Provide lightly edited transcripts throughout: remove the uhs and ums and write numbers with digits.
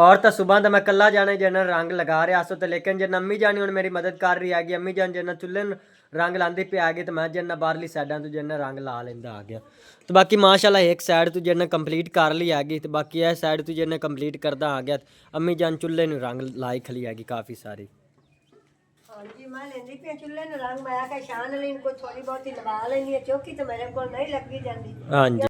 और तो सुबह तो मैं कला जाने जन रंग लगा रहा सो तो लेकिन जन अम्मी जानी हूँ मेरी मदद कर रही हैगी। अम्मी जान जन चुल्हे रंग लाँदी पे आ गई तो मैं जन बाहरली साइडा तो जन रंग ला लेंदा आ गया। तो बाकी माशाल्लाह एक साइड तो जन कंप्लीट कर ली हैगी तो बाकी यह साइड तो जन कंप्लीट करदा आ गया। अम्मी जान चुल्हे रंग लाई खली हैगी काफ़ी सारी। हाँ जी मैं लेंदी पे चुल्हे नु रंग मैं आके शान लेन को थोड़ी बहुत ही लगा लेनी है चौकी तो मेरे को नहीं लगी जाती। हाँ जी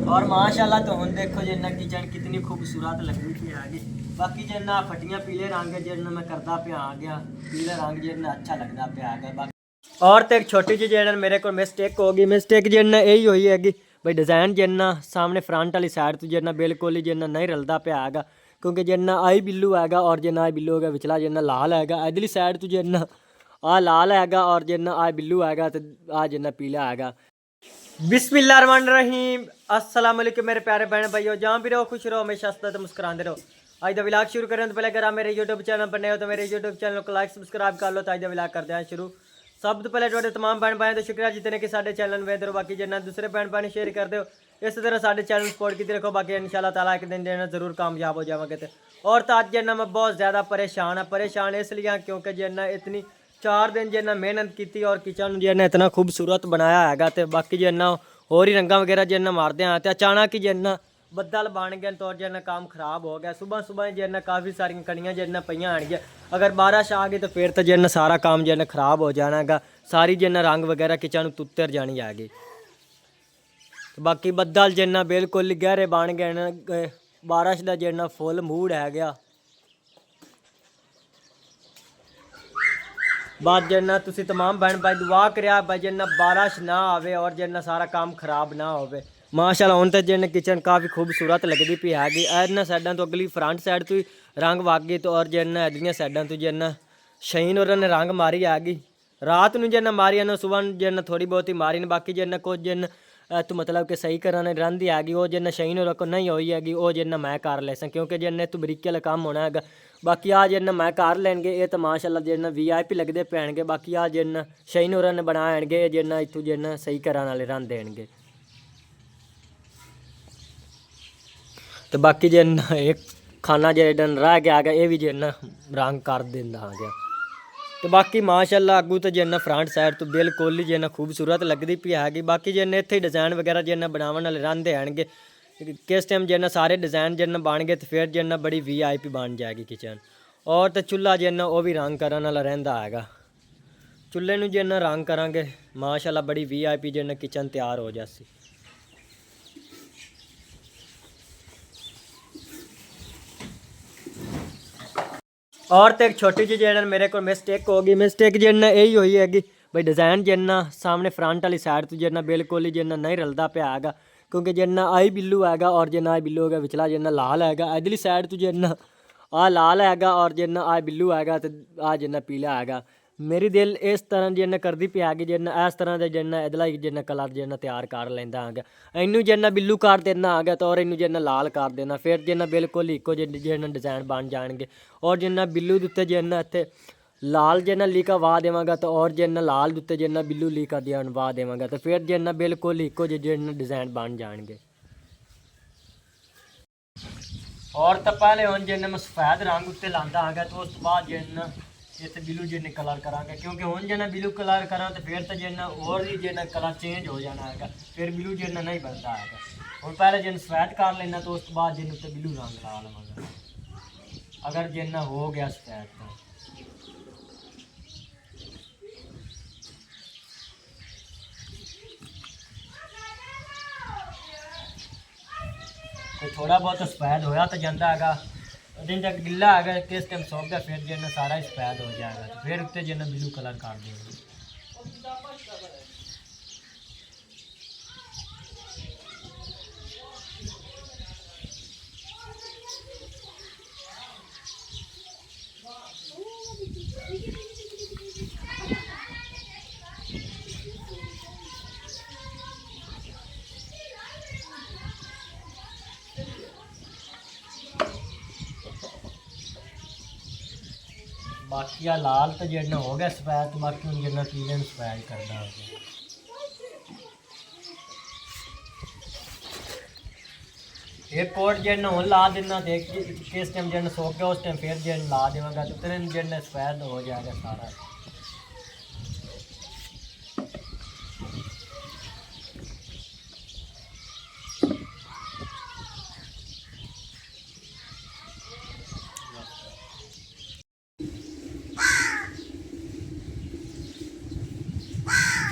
और माशाल्लाह तो हम देखो जिन्ना किचन कितनी खूबसूरत लगी थी आगे। बाकी जिन्ना फटियां पीले रंग जिन्ना मैं करदा पे आ गया पीले रंग जिन्ना अच्छा लगता पे आ गया। बाकी और तो एक छोटी जी जिन्ना मेरे को मिस्टेक होगी मिस्टेक जिन्ना यही हुई हैगी भाई डिज़ाइन जिन्ना सामने फ्रंट वाली साइड तो जिन्ना बिल्कुल ही जिन्ना नहीं रलदा पे आएगा क्योंकि जिन्ना आई बिल्लू हैगा और जिन्ना आई बिल्लू होगा विचला जिन्ना लाल हैगा इधरली साइड तो जिन्ना आ लाल हैगा और जिन्ना आ बिल्लू हैगा तो आ जिन्ना पीला हैगा। बिस्मिल्लाहिर्रहमानिर्रहीम अस्सलाम वालेकुम मेरे प्यारे बहन भाइयों जहाँ भी रहो खुश रहो हमेशा हंसते तो मुस्कुराते रहो। आज द व्लॉग शुरू करें तो पहले अगर आप मेरे यूट्यूब चैनल पर नए हो तो मेरे यूट्यूब चैनल को लाइक सब्सक्राइब कर लो। तो आज द व्लॉग करते हैं शुरू। सब तो पहले जो तमाम बहन भाई तो शुक्रिया जितने कि साढ़े चैनल में दो बाकी जिन्ना दूसरे बहन भाई शेयर कर दो इस तरह साढ़े चैनल सपोर्ट की रखो। बाकी इंशाल्लाह ताला एक दिन जो जरूर कामयाब हो जाओगे। और तो आज जिन्ना मैं बहुत ज़्यादा परेशान इसलिए क्योंकि जिन्ना इतनी 4 दिन जिन्ना मेहनत की और किचन जिन्ना इतना खूबसूरत बनाया है तो बाकी जिन्ना होर ही रंगा वगैरह जिन्ना मारते हैं तो अचानक ही जिन्ना बदल बन गए तो जिन्ना काम खराब हो गया। सुबह सुबह जिन्ना काफ़ी सारी कड़ियाँ जिन्ना पईयां आनियाँ अगर बारिश आ गई तो फिर तो जिन्ना सारा काम जिन्ना खराब हो जाना गा सारी जिन्ना रंग वगैरह किचन तुत्तर जानी हैगी। तो बाकी बदल जिन्ना बिल्कुल गहरे बन गए बारिश का जिन्ना फुल मूड है गया। बाद जिन्ना तुसी तमाम बहन भाई दुआ करिया भाई जिन्ना बारिश ना आवे और जिन्ना सारा काम खराब ना होवे। माशाल्लाह हुण तो जिन्ना किचन काफ़ी खूबसूरत लगती पई हैगी। इन्हां साइडां तो अगली फ्रंट साइड तो ही रंग वग गई तो और जिन्ना इधरलियां साइडां तो जिन्ना शहीन होरां ने रंग मारी हैगी। रात नूं जिन्ना मारी ना सुबह जिन्ना थोड़ी बहुत ही मारी ने बाकी जिन्ना कुछ जिन्न तो मतलब कि सही कराने रंधी हैगी वो जिन्ना शहीन होरां को नहीं हुई हैगी वो जिन्ना मैं कर ले क्योंकि जिन्ना तो बरीकी वाला काम होना है। बाकी आ जिन्ना मैं कर लैनगे ये तो माशाल्लाह जिन्ना VIP लगते पैणगे। बाकी आ जिन्ना शहीन होरां ने बनाएणगे जिन्ना इत्थों जिन्ना सही कराने वाले रन देणगे। तो बाकी जिन्ना एक खाना जिन्ना रह गया ये भी जिन्ना रंग कर देंदा आ गया। तो बाकी माशाल्लाह अगू तो जिन्ना फ्रंट साइड तो बिल्कुल ही जिन्ना खूबसूरत लगती पई हैगी। बाकी जिन्ना इत्थे डिज़ाइन वगैरह जिन्ना बनावन वाले रहिंदे आएणगे किस टाइम जिन्ना सारे डिज़ाइन जिन्ना बन गए तो फिर जिन्ना बड़ी VIP बन जाएगी किचन। और तो चूल्हा जिन्ना वो भी रंग करने वाला रहिंदा हैगा चूल्हे नूं जिन्ना रंग करांगे माशाल्लाह बड़ी VIP जिन्ना किचन तैयार हो जासी। और तो एक छोटी जी जिन्ना मेरे को मिस्टेक होगी मिस्टेक जिन्ना यही हुई हैगी भाई डिज़ाइन जिन्ना सामने फ्रंट वाली साइड तो जिन्ना बिल्कुल ही जिन्ना नहीं रलदा पे आएगा क्योंकि जिन्ना आई बिल्लू हैगा और जिन्ना आई बिल्लू होगा विचला जिन्ना लाल हैगा इधरली साइड तो जिन्ना आ लाल हैगा और जिन्ना आ बिल्लू हैगा तो आ जिन्ना पीला हैगा। मेरी दिल इस तरह जिन्ना करदी पई हैगी जिन्ना इस तरह दे जिन्ना इधला जिन्ना कलर जिन्ना तैयार कर लैंदा आ गया इनू जिन्ना बिल्लू कर देना आ गया तो और इनू जिन्ना लाल कर देना फिर जिन्ना बिल्कुल इको जिन्ना डिज़ाइन बन जाएंगे। और जिन्ना बिल्लू उत्ते जिन्ना इत्थे लाल जिन्ना लीका वाह देवांगा तो और जिन्ना लाल उत्ते जिन्ना बिल्लू लीका वाह देवांगा तो फिर जिन्ना बिल्कुल इको जिन्ना डिज़ाइन बन जाएंगे। और तो पहले हम जिन्ना मैं सफेद रंग उत्ते लांदा आ गया तो उस बाद जिन्ना इतने बिल्लू जिन्ने कलर करांगे क्योंकि हम जिन्ना बिल्लू कलर करा तो फिर तो जिन्ना और भी जिन्ना कलर चेंज हो जाना है फिर बिल्लू जिन्ना नहीं बनता है। और पहले जिन सफेद कर लेना तो उस बाद जिन उत्ते बिल्लू रंग ला लवांगा अगर जिन्ना हो गया सफेद तो। कोई थोड़ा बहुत सफेद होया तो जाता है दिन तक गिला है किस टाइम सौंप गया फिर जिन्ना सारा ही सफेद हो जाएगा तो फिर उत्ते जिन्ना बिल्लू कलर कर देंगे। बाकी आ लाल तो जिन्ना हो गया सफेद तो बाकी हूँ जिन्ना पीले सफेद करना हो गया। एक कोट जन हूँ ला देना देख किस टाइम जन सो के उस टाइम फिर जन ला देवांगा तो तेरे जन सफेद हो जाएगा सारा।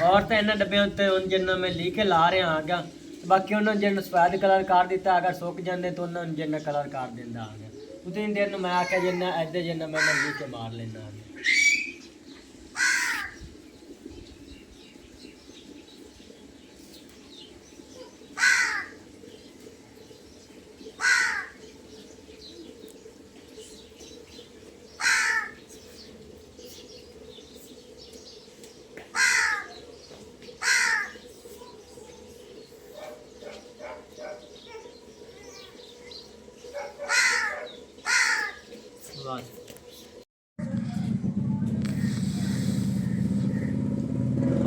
और तो इन्होंने डब्बे उत्ते हुन जिन्ना मैं लीके ला रहा आ गया बाकी उन्होंने जिन सफेद कलर कर दिता अगर सुक जाते तो उन्होंने जिन्ना कलर कर देंदा आ गया उतनी देर में मैं आख्या जिन्ना ऐसे जिन्ना मैं लीके मार लेना आ गया। बस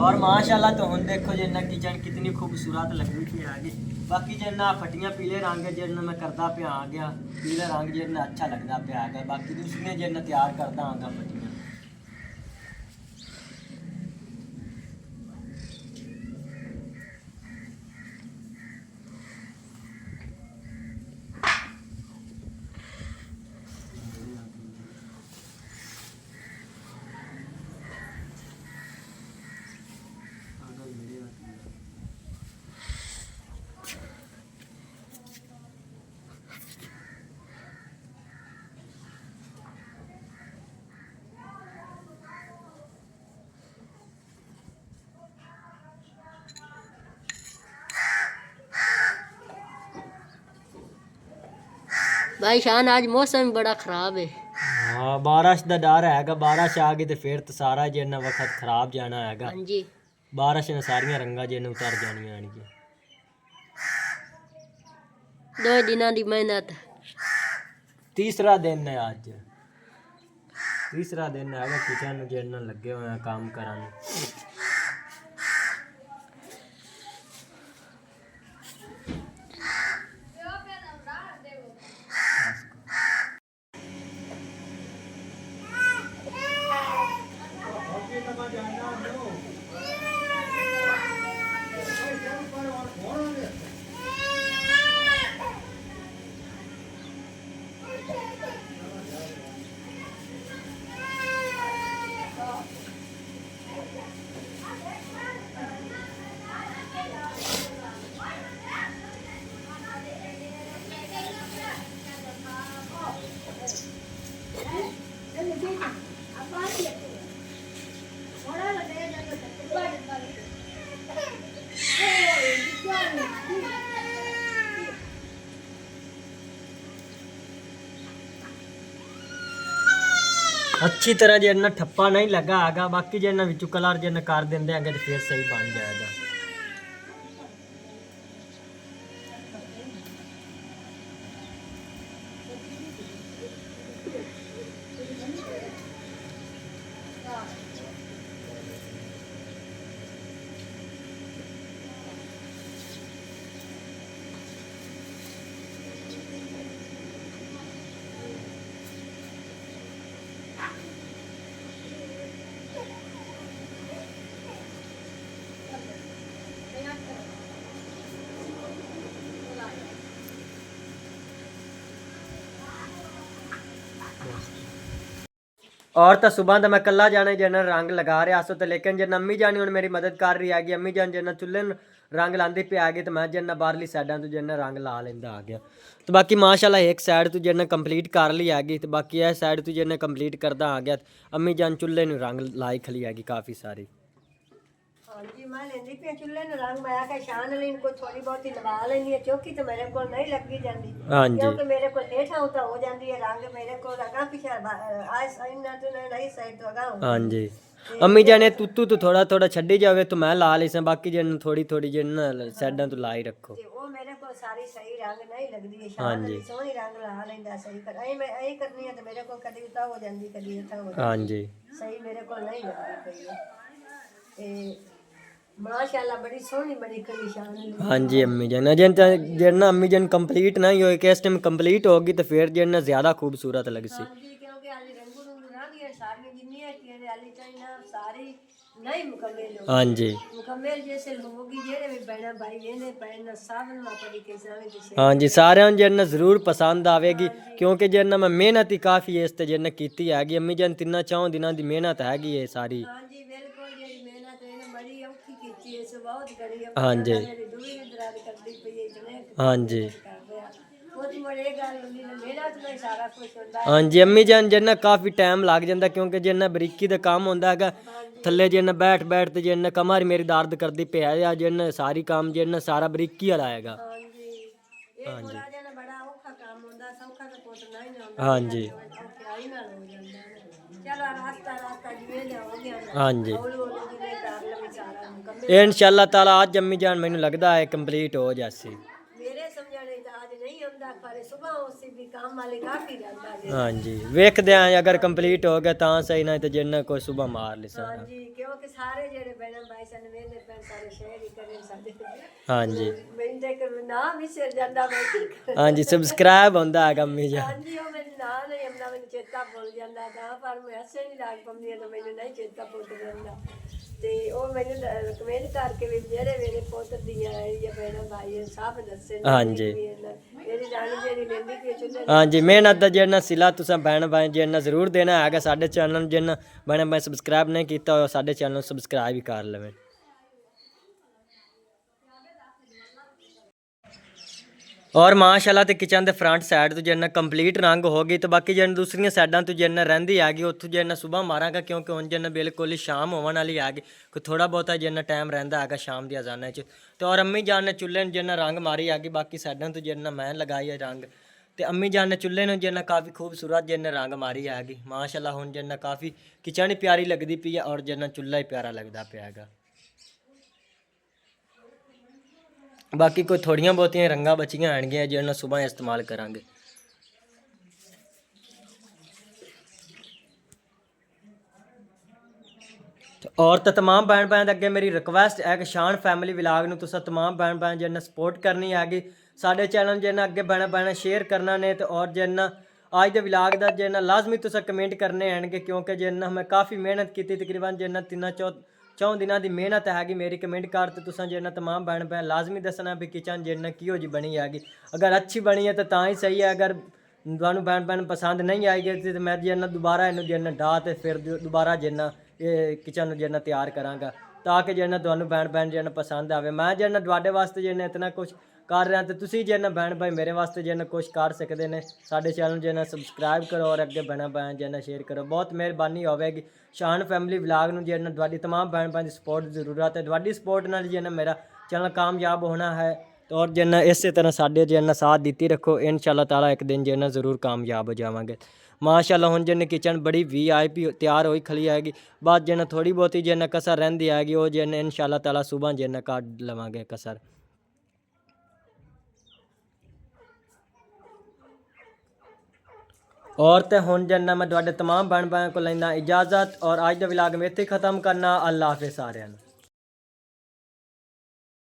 और माशाल्लाह तो हम देखो जिन्ना किचन कितनी खूबसूरत लगी थी आगे बाकी जिन्ना फटियां पीले रंग जिन्ना मैं करता पे आ गया पीला रंग जिन्ना अच्छा लगता पे आ गया बाकी दूसरी जिन्ना तैयार करता आगा फटियां। भाई शान आज मौसम बड़ा खराब है। हाँ बारिश का डर हैगा बारिश आ गई तो फिर तो सारा जिन्ना वक्त खराब जाना हैगा। हाँ जी बारिश ने सारिया रंगा जिन्ना उतर जानिया आनिया। 2 दिनों की मेहनत तीसरा दिन है अज तीसरा दिन हैगा किचन जिन्ना लगे हुए हैं काम कराने। अच्छी तरह जिन्ना ठप्पा नहीं लगा हैगा बाकी जिन्ना विचू कलर जिन्ना कर देंगे आगे तो फिर सही बन जाएगा। और तो सुबह तो मैं कला जाने जिन्ना रंग लगा रहा सो तो लेकिन जिन्ना अम्मी जानी हूँ मेरी मदद कर रही हैगी अम्मी जान जिन्ना चुल्हे रंग लाती पे आ गई तो मैं जिन्ना बाहरली साइडा तो जिन्ना रंग ला लेंदा आ गया। तो बाकी माशाल्लाह एक साइड तो जिन्ना कंप्लीट कर ली हैगी तो बाकी यह साइड तो जिन्ना कंप्लीट करता आ गया अम्मी जान चुल्हे रंग लाई खली हैगी काफ़ी सारी। हाँ जी मैं लेंदी पे चुल्हे नु रंग मैं आके शान लेन को थोड़ी बहुत ही लगा लेनी है चौकी तो मेरे को नहीं लगी जाती हाँ जी क्योंकि मेरे को लेट होता हो जाती है रंग मेरे को लगा पीछे आज साइड ना तो नहीं साइड तो लगा हाँ जी अम्मी जाने तू तो थोड़ा थोड़ा छड़ी जावे तो मैं ला ली सा बाकी जिन थोड़ी थोड़ी जिन साइडा तो ला ही रखो। ते वो मेरे को सारी सही रंग नहीं लगदी है हाँ शान जी वाली सोहनी रंग ला लेंदा सही कर आई मैं आई करनी है तो मेरे को कभी उता हो जाती कभी उता हो हाँ जाती जी सही मेरे को नहीं लगदी पई है ते माशाल्लाह बड़ी सोहनी बड़ी खड़ी शान है। हाँ जी अम्मी जान जन जन अम्मी जन कंप्लीट नहीं होए कि इस टाइम कंप्लीट होगी तो फिर जन ज़्यादा खूबसूरत लगसी। हाँ जी क्योंकि हाली रंगू रंगू रंगी सारी जिन्नी है हाली चाइना सारी नहीं मुकम्मल होगी। हाँ जी मुकम्मल जैसे होगी जेड़े भी बहना भाई वेने पहना सब ना पड़ी के सावे दिसे। हाँ जी सारे जन जरूर पसंद आवेगी क्योंकि जन मैं मेहनत ही काफ़ी है इस ते जन कीती हैगी अम्मी जन 3-4 दिनों की मेहनत हैगी है सारी। हाँ जी बिल्कुल जेड़ी मेहनत है बड़ी औखी कीती है सो बहुत करी है। हाँ जी मेरी दूरी ने दरार करदी पई है इतने हाँ जी कर रहा बहुत बड़ी गल होंदी है मेहनत में सारा कुछ होता है। हाँ जी अम्मी जान जन काफ़ी टाइम लग जाता क्योंकि जन बरीकी का काम होंदा है थल्ले जन बैठ बैठ ते जन कमर मेरी दर्द करदी पे है जन सारी काम जन सारा बरीकी वाला आएगा। हाँ जी ये थोड़ा जना बड़ा औखा काम होंदा सौखा तो पुੱਤ नहीं ना होंदा। हाँ जी औखियाई नाल हो जांदा है। चलो रास्ता रास्ता जिवें जाओगे हाँ जी हौली हौली जिवें कर लवे सारा मुकम्मल। इंशाल्लाह ताला आज अम्मी जान मैनू लगता है कंप्लीट हो जासी। मेरे समझने तो आज नहीं आंदा पर सुबह उसी भी काम वाले काफी जांदा है। हाँ जी वेखदे आए अगर कंप्लीट हो गया तां सही नहीं तो जिन्ना कोई सुबह मार लिसा। हाँ जी क्योंकि सारे जेड़े बहन भाई सन वेले पैन सारे शहर ही करे साडे। हाँ जी मैं देख नाम ही सिर जांदा मैं की करा। हाँ जी सब्सक्राइब होंदा है अम्मी हाँ जान। जी वो मेरे नाम नहीं हमदा मैंने चेता भूल जांदा था पर मैं हसे नहीं लाग पमनी तो मैंने नहीं चेता भूल जांदा ते ओ मैंने कमेंट करके भी जेड़े मेरे पुੱਤ ਦੀਆਂ या बहन भाई सब दस्से हाँ जी मेरी रानी जेड़ी लेंदी पई चुल्हे हाँ जी मेहनत का जिन्ना सिला तुसा बहन भाई जिन्ना जरूर देना है साढ़े चैनल जिन्ना बहन भाई सब्सक्राइब नहीं किया हो साढ़े चैनल सब्सक्राइब ही कर लेवे। और माशाल्लाह ते किचन के फ्रंट साइड तो जिन्ना कंप्लीट रंग हो गई तो बाकी जिन दूसरिया साइडों तो जिन्ना रही हैगी उत्थों जिन्ना सुबह मारांगा क्योंकि हुण जिन्ना बिल्कुल ही शाम होने वाली हैगी कोई थोड़ा बहुता जिन्ना टाइम रहिंदा हैगा शाम दी अजाना च। तो और अम्मी जान ने चुल्हे जिन्ना रंग मारी हैगी बाकी साइडों तो जिन्ना मैं लगाई है रंग तो अम्मी जान ने चुल्हे ने जिन्ना काफ़ी खूबसूरत जिन्ना रंग मारी हैगी माशाल्लाह हुण जिन्ना काफ़ी किचन ही प्यारी लगती पई है और जिन्ना चुल्हा ही प्यारा लगता पिया हैगा। बाकी कोई थोड़ियां बहुतियां रंगा बचियां आएंगियां जिन्हें सुबह इस्तेमाल करांगे। और तो तमाम भैन भैन अगे मेरी रिक्वेस्ट है कि शान फैमिली विलाग नूं तुसां तमाम भैन भैन जिन्हें सपोर्ट करनी हैगी साडे चैनल जिन्हें अगे भैन भैन शेयर करना ने तो और जिन्ना अज दे विलाग दा जिन्ना लाजमी तुसां कमेंट करने हैं क्योंकि जिन्ना मैं काफ़ी मेहनत की तकरीबन जिन्ना 3-4 दिनों की मेहनत हैगी मेरी कमेंट कर तो तुसां जिन्ना तमाम भैन भैन लाजमी दसना भी किचन जिन्ना किहो जी बनी हैगी अगर अच्छी बनी है तो ही सही है अगर तुहानूं भैन भैन पसंद नहीं आएगी तो मैं जिन्ना दोबारा इनू जिन्ना डा तो फिर दोबारा जिन्ना ये किचन जिन्ना तैयार करांगा ताकि जिन्ना तुहानूं भैन भैन जिन्ना पसंद आवे। मैं जिन्ना तुहाडे वास्ते जिन्ना इतना कुछ कर रहा तो तुसीं जिन्ना भैन भाई मेरे वास्ते जिन्ना कुछ कर सकते हैं साडे चैनल जिन्ना सब्सक्राइब करो और अगे भैन भैन जिन्ना शेयर करो बहुत मेहरबानी होवेगी। शान फैमिली व्लॉग नूं जिन्ना तुहाडी तमाम भैन भैन की सपोर्ट की जरूरत है तुहाडी सपोर्ट नाल जिन्ना मेरा चैनल कामयाब होना है तो और जिन्ना इस तरह साडे जिन्ना साथ दीती रखो इंशाल्लाह ताला एक दिन जिन्ना जरूर कामयाब हो जावांगे। माशाल्लाह हुण जिन्ना किचन बड़ी VIP तैयार होई खली आएगी बाद जिन्ना थोड़ी बहुती जिन्ना कसर रहिंदी आएगी वो जिन्ना इंशाल्लाह ताला सुबह जिन्ना काट लवांगे कसर। और तो हुण जिन्ना मैं तुहाडे तमाम भैन भाइयों को लैंदा इजाज़त और अज दा व्लॉग मैं इत्थे ख़त्म करना। अल्लाह हाफिज़ सारिआं नूं।